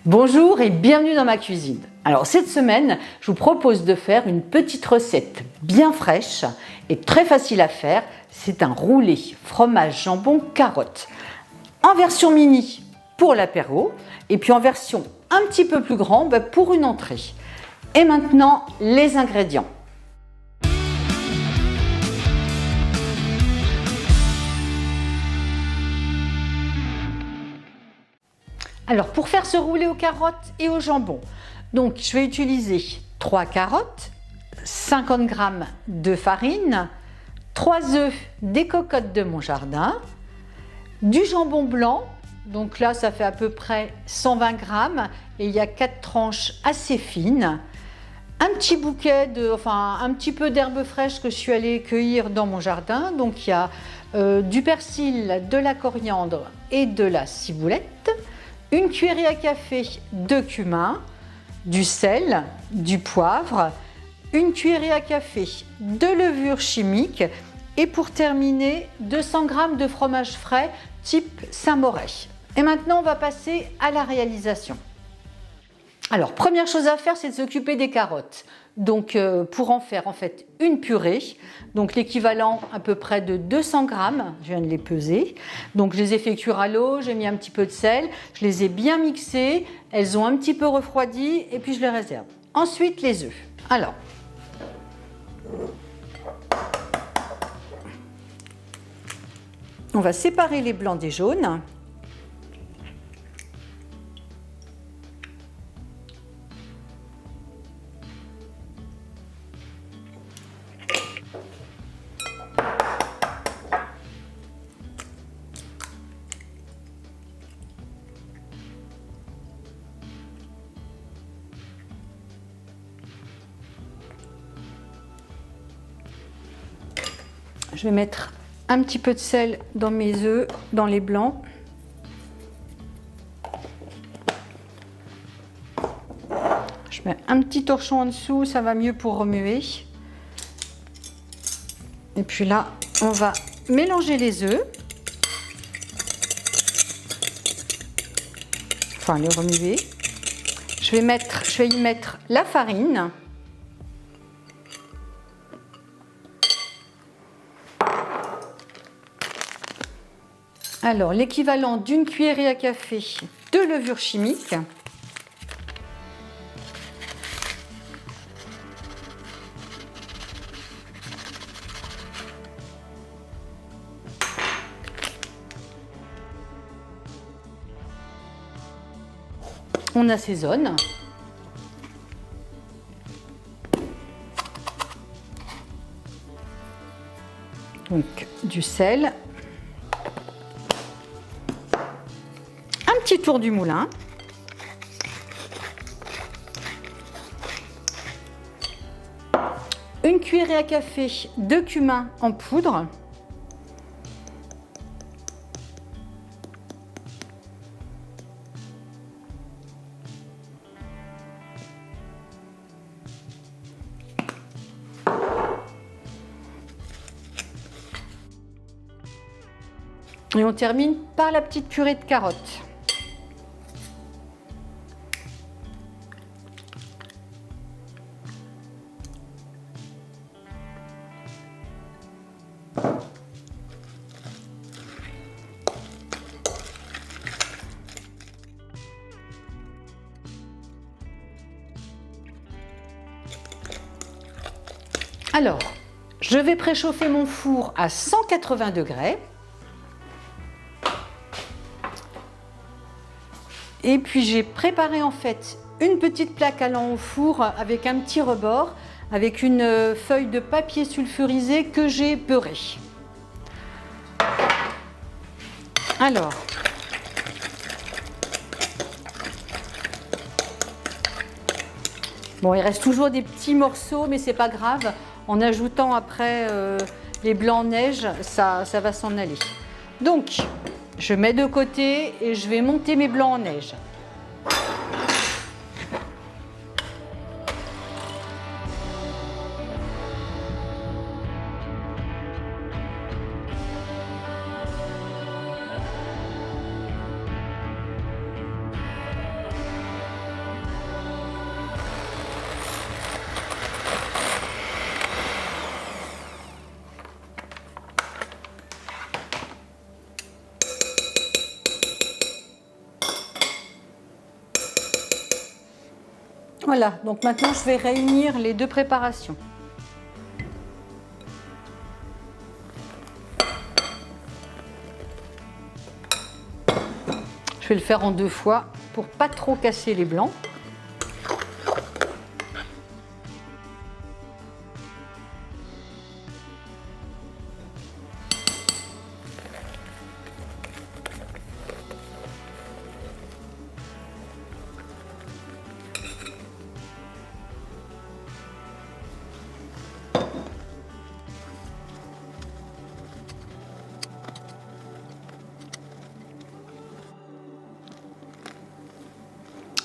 Bonjour et bienvenue dans ma cuisine. Alors cette semaine, je vous propose de faire une petite recette bien fraîche et très facile à faire. C'est un roulé fromage jambon carotte en version mini pour l'apéro et puis en version un petit peu plus grande pour une entrée. Et maintenant, les ingrédients. Alors pour faire ce roulé aux carottes et au jambon, donc je vais utiliser 3 carottes, 50 g de farine, 3 œufs, des cocottes de mon jardin, du jambon blanc, donc là ça fait à peu près 120 g et il y a 4 tranches assez fines, un petit bouquet un petit peu d'herbes fraîches que je suis allée cueillir dans mon jardin, donc il y a du persil, de la coriandre et de la ciboulette, une cuillerée à café de cumin, du sel, du poivre, une cuillerée à café de levure chimique et pour terminer 200 g de fromage frais type Saint-Moré. Et maintenant on va passer à la réalisation. Alors première chose à faire, c'est de s'occuper des carottes. Donc pour en faire en fait une purée, donc l'équivalent à peu près de 200 g, je viens de les peser. Donc je les ai fait cuire à l'eau, j'ai mis un petit peu de sel, je les ai bien mixées, elles ont un petit peu refroidi et puis je les réserve. Ensuite les œufs. Alors, on va séparer les blancs des jaunes. Je vais mettre un petit peu de sel dans mes œufs, dans les blancs. Je mets un petit torchon en dessous, ça va mieux pour remuer. Et puis là, on va mélanger les œufs. Enfin, les remuer. Je vais y mettre la farine. Alors, l'équivalent d'une cuillerée à café de levure chimique. On assaisonne. Donc, du sel. Petit tour du moulin. Une cuillerée à café de cumin en poudre. Et on termine par la petite purée de carottes. Alors, je vais préchauffer mon four à 180 degrés. Et puis j'ai préparé en fait une petite plaque allant au four avec un petit rebord, avec une feuille de papier sulfurisé que j'ai beurré. Alors, bon, il reste toujours des petits morceaux, mais c'est pas grave. En ajoutant après les blancs neige, ça va s'en aller. Donc, je mets de côté et je vais monter mes blancs en neige. Voilà, donc maintenant je vais réunir les deux préparations. Je vais le faire en 2 fois pour pas trop casser les blancs.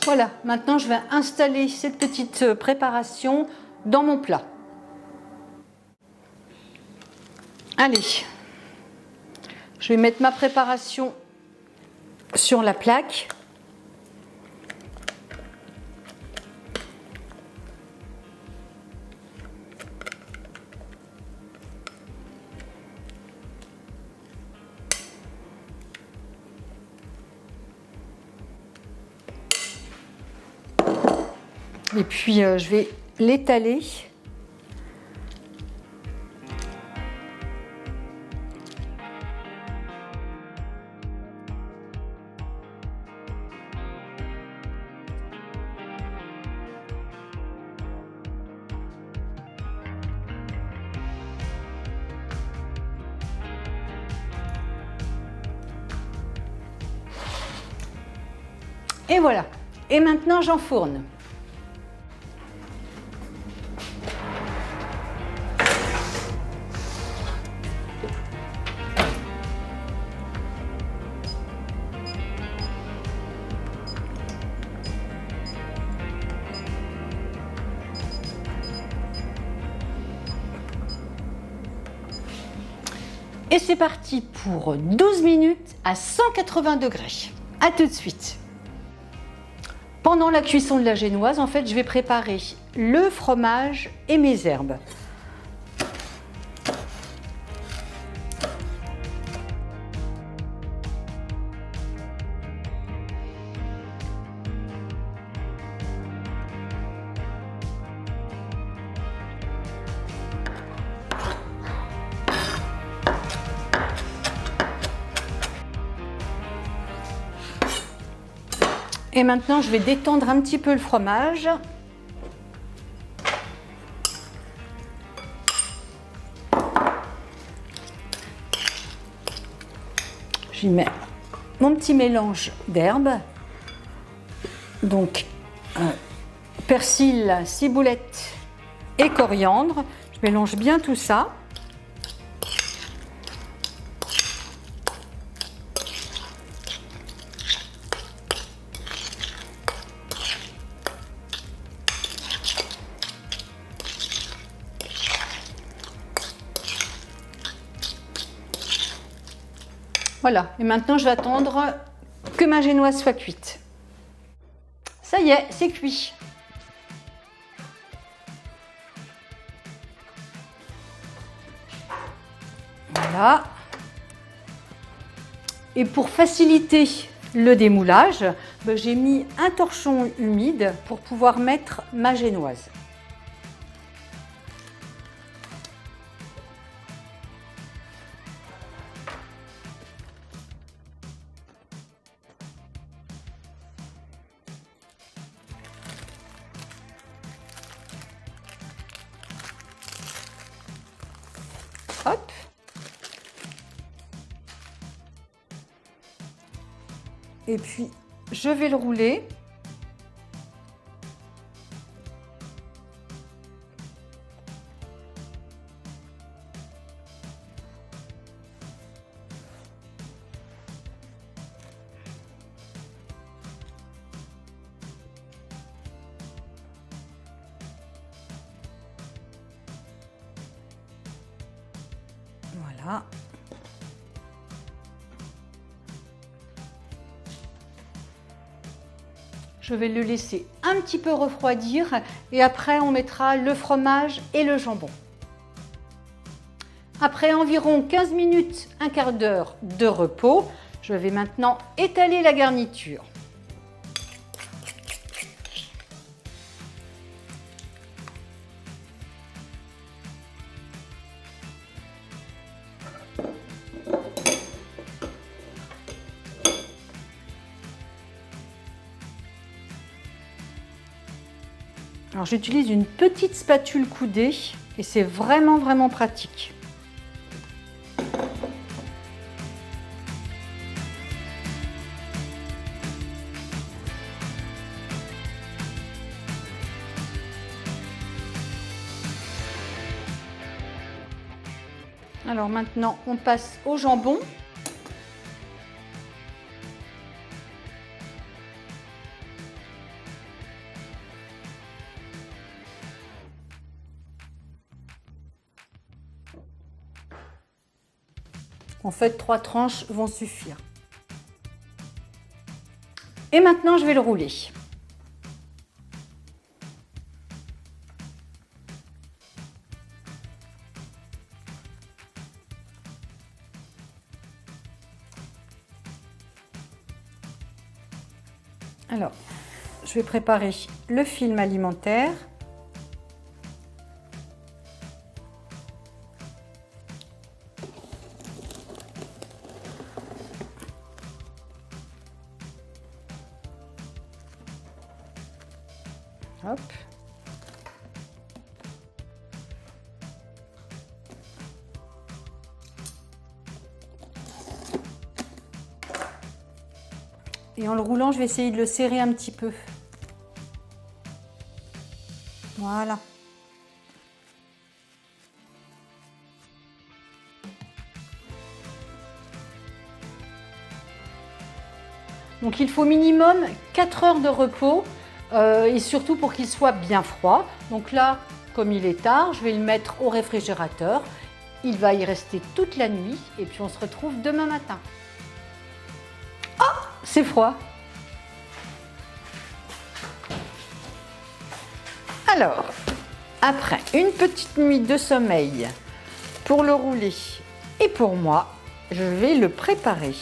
Voilà, maintenant je vais installer cette petite préparation dans mon plat. Allez, je vais mettre ma préparation sur la plaque. Et puis je vais l'étaler. Et voilà. Et maintenant j'enfourne. Et c'est parti pour 12 minutes à 180 degrés. A tout de suite. Pendant la cuisson de la génoise, en fait, je vais préparer le fromage et mes herbes. Et maintenant, je vais détendre un petit peu le fromage. J'y mets mon petit mélange d'herbes. Donc, persil, ciboulette et coriandre. Je mélange bien tout ça. Voilà, et maintenant je vais attendre que ma génoise soit cuite. Ça y est, c'est cuit. Voilà. Et pour faciliter le démoulage, j'ai mis un torchon humide pour pouvoir mettre ma génoise. Hop. Et puis, je vais le rouler. Voilà. Je vais le laisser un petit peu refroidir et après on mettra le fromage et le jambon. Après environ 15 minutes, un quart d'heure de repos, je vais maintenant étaler la garniture. Alors j'utilise une petite spatule coudée et c'est vraiment vraiment pratique. Alors maintenant on passe au jambon. En fait, 3 tranches vont suffire. Et maintenant, je vais le rouler. Alors, je vais préparer le film alimentaire. Hop. Et en le roulant, je vais essayer de le serrer un petit peu. Voilà. Donc il faut minimum 4 heures de repos et surtout pour qu'il soit bien froid. Donc là, comme il est tard, je vais le mettre au réfrigérateur. Il va y rester toute la nuit et puis on se retrouve demain matin. Ah, c'est froid. Alors, après une petite nuit de sommeil pour le rouler et pour moi, je vais le préparer.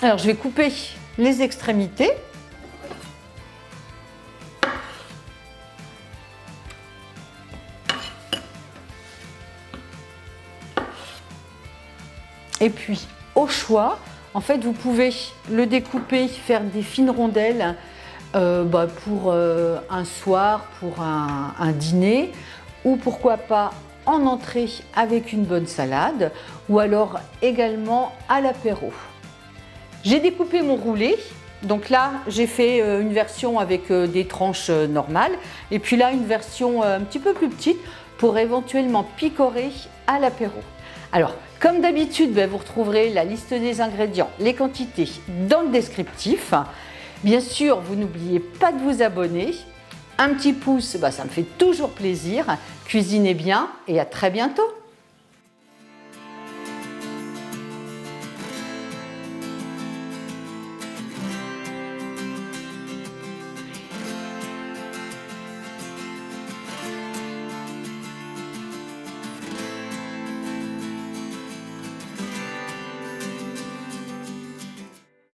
Alors, je vais couper les extrémités. Et puis, au choix, en fait, vous pouvez le découper, faire des fines rondelles pour un soir, pour un dîner, ou pourquoi pas en entrée avec une bonne salade, ou alors également à l'apéro. J'ai découpé mon roulé, donc là j'ai fait une version avec des tranches normales, et puis là une version un petit peu plus petite pour éventuellement picorer à l'apéro. Alors, comme d'habitude, vous retrouverez la liste des ingrédients, les quantités dans le descriptif. Bien sûr, vous n'oubliez pas de vous abonner. Un petit pouce, ça me fait toujours plaisir. Cuisinez bien et à très bientôt.